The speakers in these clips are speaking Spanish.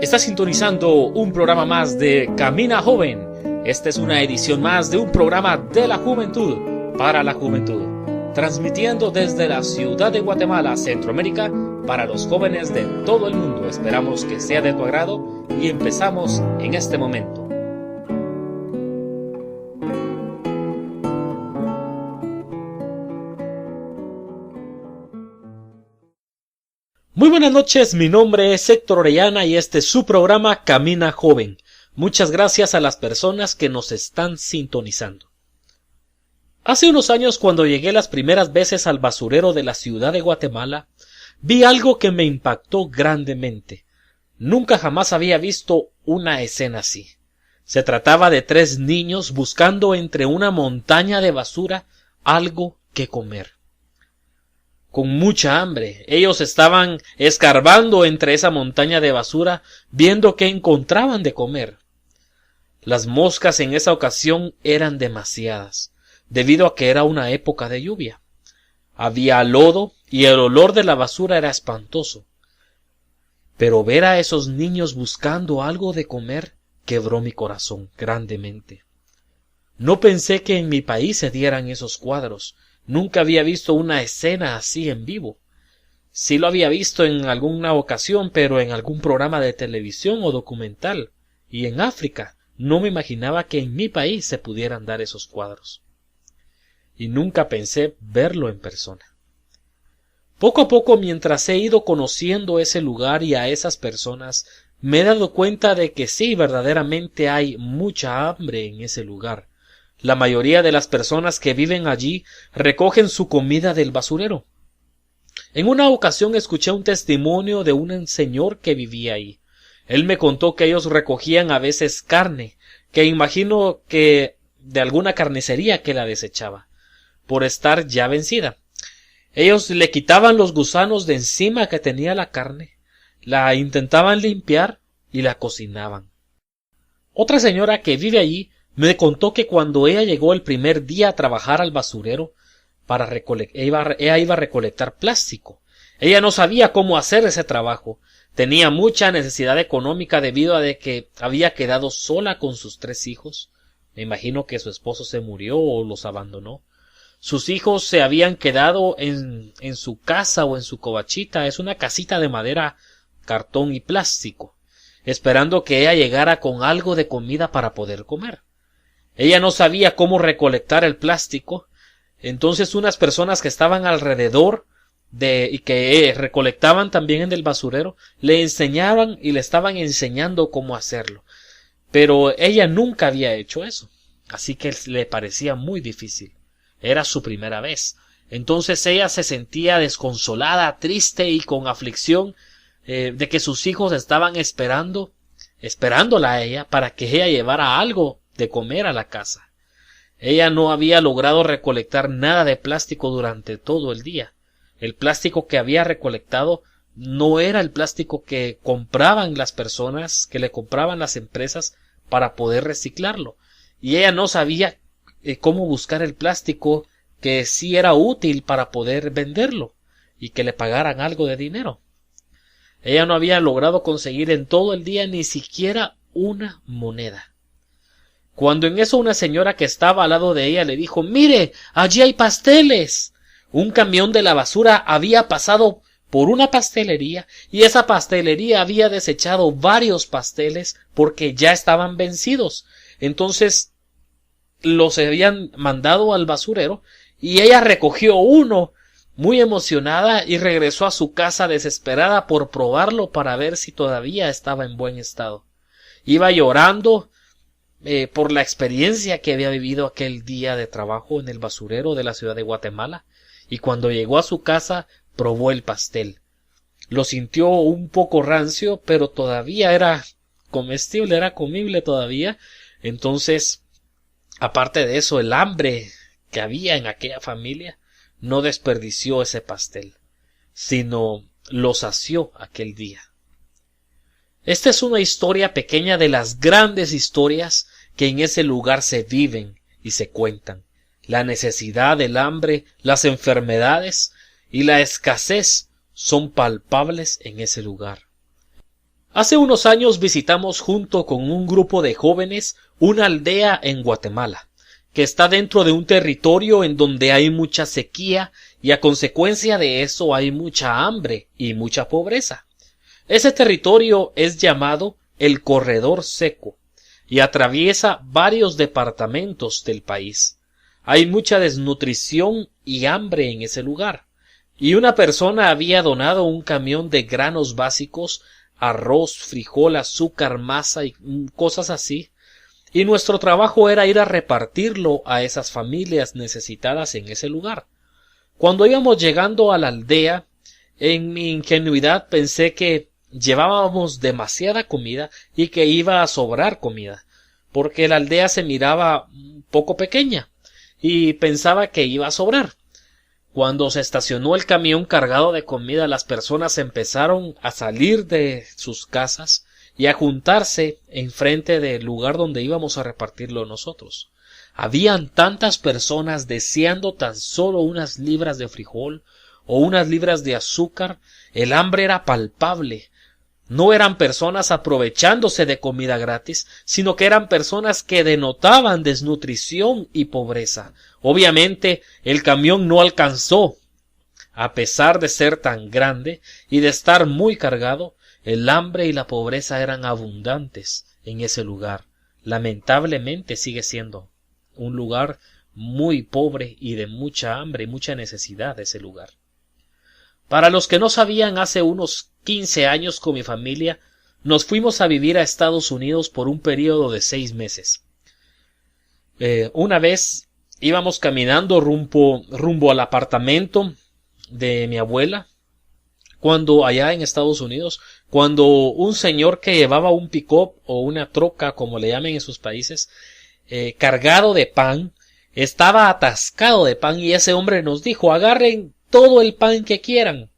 Está sintonizando un programa más de Camina Joven. Esta es una edición más de un programa de la juventud para la juventud, transmitiendo desde la ciudad de Guatemala, Centroamérica, para los jóvenes de todo el mundo. Esperamos que sea de tu agrado y empezamos en este momento. Muy buenas noches, mi nombre es Héctor Orellana y este es su programa Camina Joven. Muchas gracias a las personas que nos están sintonizando. Hace unos años, cuando llegué las primeras veces al basurero de la ciudad de Guatemala, vi algo que me impactó grandemente. Nunca jamás había visto una escena así. Se trataba de 3 niños buscando entre una montaña de basura algo que comer. Con mucha hambre, ellos estaban escarbando entre esa montaña de basura, viendo qué encontraban de comer. Las moscas en esa ocasión eran demasiadas, debido a que era una época de lluvia. Había lodo y el olor de la basura era espantoso. Pero ver a esos niños buscando algo de comer quebró mi corazón grandemente. No pensé que en mi país se dieran esos cuadros. Nunca había visto una escena así en vivo. Sí lo había visto en alguna ocasión, pero en algún programa de televisión o documental. Y en África no me imaginaba que en mi país se pudieran dar esos cuadros. Y nunca pensé verlo en persona. Poco a poco, mientras he ido conociendo ese lugar y a esas personas, me he dado cuenta de que sí, verdaderamente hay mucha hambre en ese lugar. La mayoría de las personas que viven allí recogen su comida del basurero. En una ocasión escuché un testimonio de un señor que vivía ahí. Él me contó que ellos recogían a veces carne, que imagino que de alguna carnicería que la desechaba, por estar ya vencida. Ellos le quitaban los gusanos de encima que tenía la carne, la intentaban limpiar y la cocinaban. Otra señora que vive allí me contó que cuando ella llegó el primer día a trabajar al basurero, ella iba a recolectar plástico. Ella no sabía cómo hacer ese trabajo. Tenía mucha necesidad económica debido a que había quedado sola con sus 3 hijos. Me imagino que su esposo se murió o los abandonó. Sus hijos se habían quedado en su casa o en su covachita. Es una casita de madera, cartón y plástico, esperando que ella llegara con algo de comida para poder comer. Ella no sabía cómo recolectar el plástico, entonces unas personas que estaban alrededor y que recolectaban también en el basurero le enseñaban y le estaban enseñando cómo hacerlo, pero ella nunca había hecho eso, así que le parecía muy difícil. Era su primera vez. Entonces ella se sentía desconsolada, triste y con aflicción de que sus hijos estaban esperándola a ella para que ella llevara algo de comer a la casa. Ella no había logrado recolectar nada de plástico durante todo el día. El plástico que había recolectado no era el plástico que compraban las personas, que le compraban las empresas para poder reciclarlo. Y ella no sabía cómo buscar el plástico que sí era útil para poder venderlo y que le pagaran algo de dinero. Ella no había logrado conseguir en todo el día ni siquiera una moneda. Cuando en eso una señora que estaba al lado de ella le dijo: «Mire, allí hay pasteles». Un camión de la basura había pasado por una pastelería y esa pastelería había desechado varios pasteles porque ya estaban vencidos. Entonces los habían mandado al basurero y ella recogió uno muy emocionada y regresó a su casa desesperada por probarlo para ver si todavía estaba en buen estado. Iba llorando por la experiencia que había vivido aquel día de trabajo en el basurero de la ciudad de Guatemala, y cuando llegó a su casa probó el pastel. Lo sintió un poco rancio, pero todavía era comestible, era comible todavía. Entonces, aparte de eso, el hambre que había en aquella familia no desperdició ese pastel, sino lo sació aquel día. Esta es una historia pequeña de las grandes historias que en ese lugar se viven y se cuentan. La necesidad, el hambre, las enfermedades y la escasez son palpables en ese lugar. Hace unos años visitamos junto con un grupo de jóvenes una aldea en Guatemala, que está dentro de un territorio en donde hay mucha sequía y a consecuencia de eso hay mucha hambre y mucha pobreza. Ese territorio es llamado el Corredor Seco y atraviesa varios departamentos del país. Hay mucha desnutrición y hambre en ese lugar, y una persona había donado un camión de granos básicos, arroz, frijol, azúcar, masa y cosas así, y nuestro trabajo era ir a repartirlo a esas familias necesitadas en ese lugar. Cuando íbamos llegando a la aldea, en mi ingenuidad pensé que llevábamos demasiada comida y que iba a sobrar comida, porque la aldea se miraba un poco pequeña, y pensaba que iba a sobrar. Cuando se estacionó el camión cargado de comida, las personas empezaron a salir de sus casas y a juntarse enfrente del lugar donde íbamos a repartirlo nosotros. Habían tantas personas deseando tan solo unas libras de frijol o unas libras de azúcar. El hambre era palpable. No eran personas aprovechándose de comida gratis, sino que eran personas que denotaban desnutrición y pobreza. Obviamente, el camión no alcanzó. A pesar de ser tan grande y de estar muy cargado, el hambre y la pobreza eran abundantes en ese lugar. Lamentablemente sigue siendo un lugar muy pobre y de mucha hambre y mucha necesidad ese lugar. Para los que no sabían, hace unos 15 años con mi familia nos fuimos a vivir a Estados Unidos por un periodo de 6 meses. Una vez íbamos caminando rumbo al apartamento de mi abuela, cuando allá en Estados Unidos, cuando un señor que llevaba un pick-up o una troca, como le llamen en sus países, cargado de pan, estaba atascado de pan, y ese hombre nos dijo: agarren todo el pan que quieran.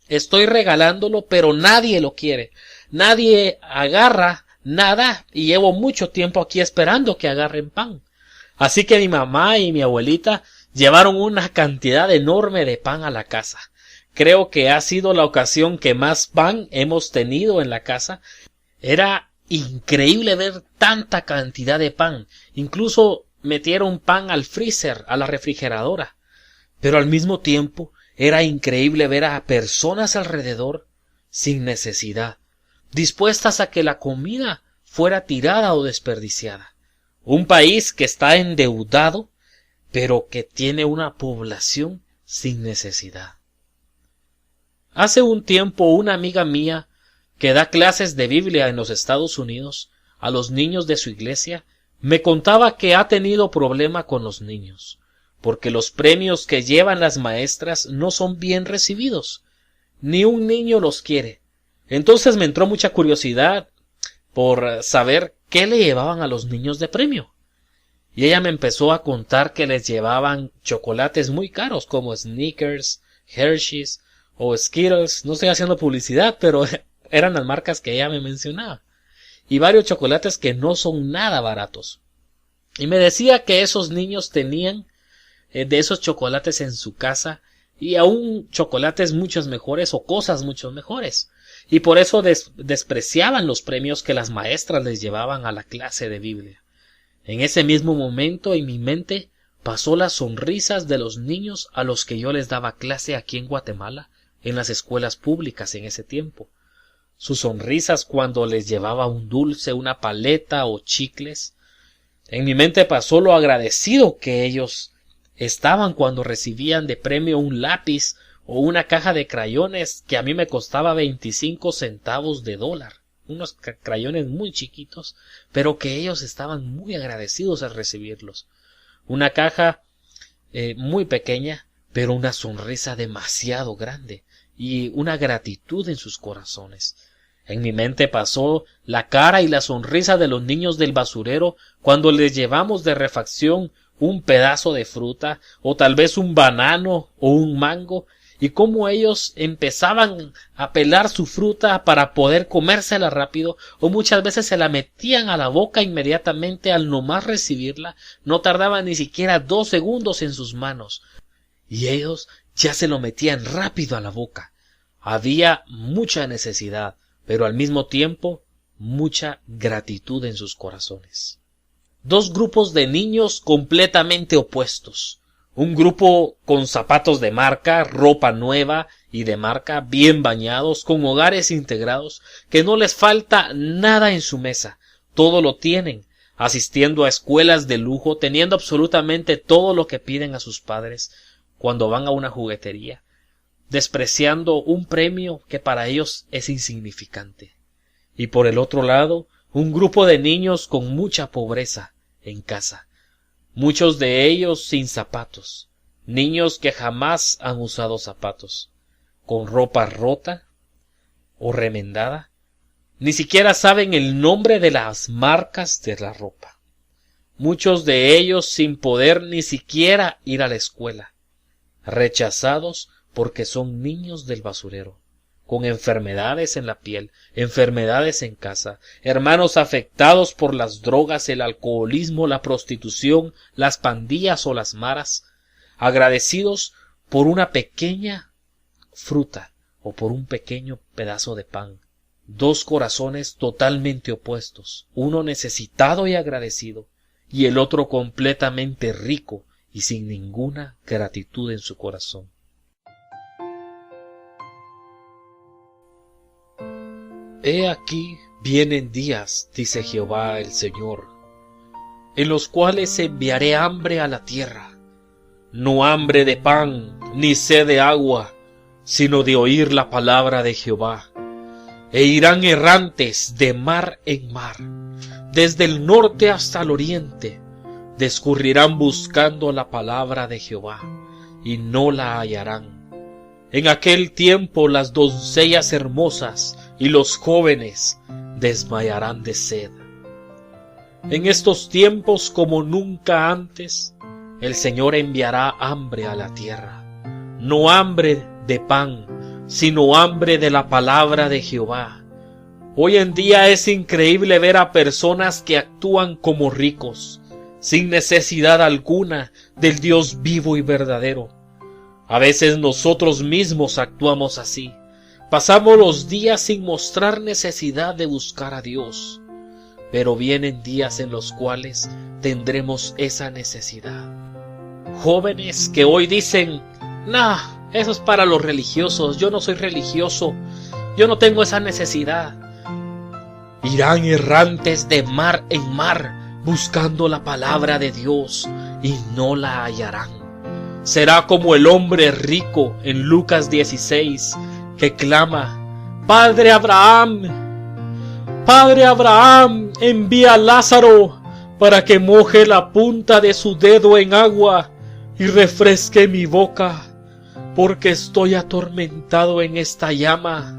Estoy regalándolo, pero nadie lo quiere. Nadie agarra nada y llevo mucho tiempo aquí esperando que agarren pan. Así que mi mamá y mi abuelita llevaron una cantidad enorme de pan a la casa. Creo que ha sido la ocasión que más pan hemos tenido en la casa. Era increíble ver tanta cantidad de pan. Incluso metieron pan al freezer, a la refrigeradora. Pero al mismo tiempo era increíble ver a personas alrededor sin necesidad, dispuestas a que la comida fuera tirada o desperdiciada. Un país que está endeudado, pero que tiene una población sin necesidad. Hace un tiempo una amiga mía que da clases de Biblia en los Estados Unidos a los niños de su iglesia me contaba que ha tenido problema con los niños, porque los premios que llevan las maestras no son bien recibidos. Ni un niño los quiere. Entonces me entró mucha curiosidad por saber qué le llevaban a los niños de premio. Y ella me empezó a contar que les llevaban chocolates muy caros como Snickers, Hershey's o Skittles. No estoy haciendo publicidad, pero eran las marcas que ella me mencionaba. Y varios chocolates que no son nada baratos. Y me decía que esos niños tenían de esos chocolates en su casa, y aún chocolates muchos mejores o cosas mucho mejores, y por eso despreciaban los premios que las maestras les llevaban a la clase de Biblia. En ese mismo momento en mi mente pasó las sonrisas de los niños a los que yo les daba clase aquí en Guatemala, en las escuelas públicas en ese tiempo. Sus sonrisas cuando les llevaba un dulce, una paleta o chicles. En mi mente pasó lo agradecido que ellos estaban cuando recibían de premio un lápiz o una caja de crayones que a mí me costaba 25 centavos de dólar. Unos crayones muy chiquitos, pero que ellos estaban muy agradecidos al recibirlos. Una caja muy pequeña, pero una sonrisa demasiado grande y una gratitud en sus corazones. En mi mente pasó la cara y la sonrisa de los niños del basurero cuando les llevamos de refacción un pedazo de fruta o tal vez un banano o un mango, y cómo ellos empezaban a pelar su fruta para poder comérsela rápido, o muchas veces se la metían a la boca inmediatamente al nomás recibirla. No tardaban ni siquiera 2 segundos en sus manos y ellos ya se lo metían rápido a la boca. Había mucha necesidad, pero al mismo tiempo mucha gratitud en sus corazones. Dos grupos de niños completamente opuestos. Un grupo con zapatos de marca, ropa nueva y de marca, bien bañados, con hogares integrados, que no les falta nada en su mesa, todo lo tienen, asistiendo a escuelas de lujo, teniendo absolutamente todo lo que piden a sus padres cuando van a una juguetería, despreciando un premio que para ellos es insignificante. Y por el otro lado, un grupo de niños con mucha pobreza en casa, muchos de ellos sin zapatos, niños que jamás han usado zapatos, con ropa rota o remendada, ni siquiera saben el nombre de las marcas de la ropa, muchos de ellos sin poder ni siquiera ir a la escuela, rechazados porque son niños del basurero, con enfermedades en la piel, enfermedades en casa, hermanos afectados por las drogas, el alcoholismo, la prostitución, las pandillas o las maras, agradecidos por una pequeña fruta o por un pequeño pedazo de pan. Dos corazones totalmente opuestos, uno necesitado y agradecido, y el otro completamente rico y sin ninguna gratitud en su corazón. He aquí vienen días, dice Jehová el Señor, en los cuales enviaré hambre a la tierra, no hambre de pan, ni sed de agua, sino de oír la palabra de Jehová. E irán errantes de mar en mar, desde el norte hasta el oriente, discurrirán buscando la palabra de Jehová, y no la hallarán. En aquel tiempo las doncellas hermosas y los jóvenes desmayarán de sed. En estos tiempos como nunca antes, el Señor enviará hambre a la tierra, no hambre de pan, sino hambre de la palabra de Jehová. Hoy en día es increíble ver a personas que actúan como ricos, sin necesidad alguna del Dios vivo y verdadero. A veces nosotros mismos actuamos así. Pasamos los días sin mostrar necesidad de buscar a Dios, pero vienen días en los cuales tendremos esa necesidad. Jóvenes que hoy dicen, "Nah, eso es para los religiosos, yo no soy religioso, yo no tengo esa necesidad". Irán errantes de mar en mar, buscando la palabra de Dios, y no la hallarán. Será como el hombre rico en Lucas 16, que clama, Padre Abraham, envía a Lázaro para que moje la punta de su dedo en agua y refresque mi boca, porque estoy atormentado en esta llama.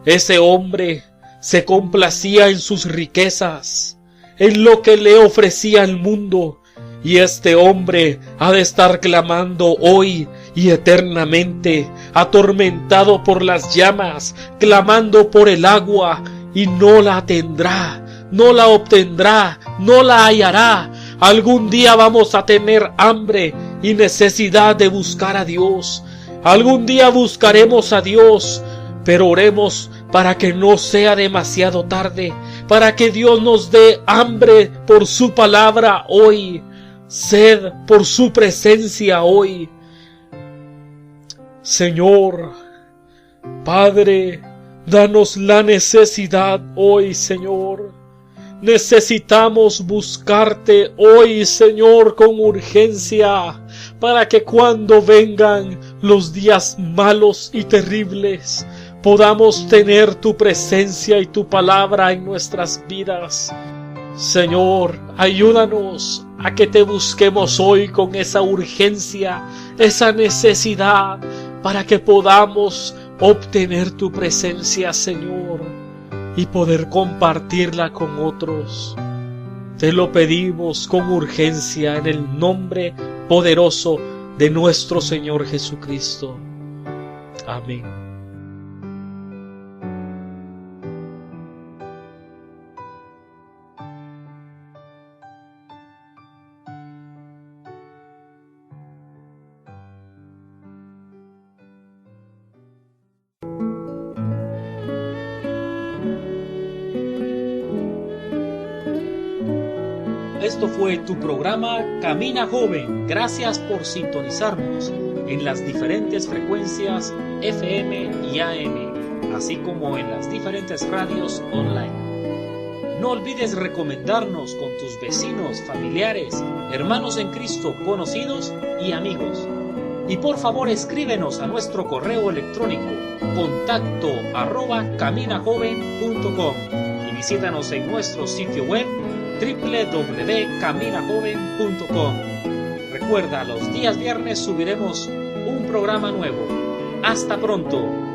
Ese hombre se complacía en sus riquezas, en lo que le ofrecía el mundo, y este hombre ha de estar clamando hoy y eternamente, atormentado por las llamas, clamando por el agua, y no la tendrá, no la obtendrá, no la hallará. Algún día vamos a tener hambre y necesidad de buscar a Dios. Algún día buscaremos a Dios, pero oremos para que no sea demasiado tarde, para que Dios nos dé hambre por su palabra hoy, sed por su presencia hoy. Señor, Padre, danos la necesidad hoy, Señor. Necesitamos buscarte hoy, Señor, con urgencia, para que cuando vengan los días malos y terribles, podamos tener tu presencia y tu palabra en nuestras vidas. Señor, ayúdanos a que te busquemos hoy con esa urgencia, esa necesidad, para que podamos obtener tu presencia, Señor, y poder compartirla con otros. Te lo pedimos con urgencia en el nombre poderoso de nuestro Señor Jesucristo. Amén. Esto fue tu programa Camina Joven. Gracias por sintonizarnos en las diferentes frecuencias FM y AM, así como en las diferentes radios online. No olvides recomendarnos con tus vecinos, familiares, hermanos en Cristo, conocidos y amigos. Y por favor escríbenos a nuestro correo electrónico contacto@caminajoven.com y visítanos en nuestro sitio web www.caminajoven.com. Recuerda, los días viernes subiremos un programa nuevo. Hasta pronto.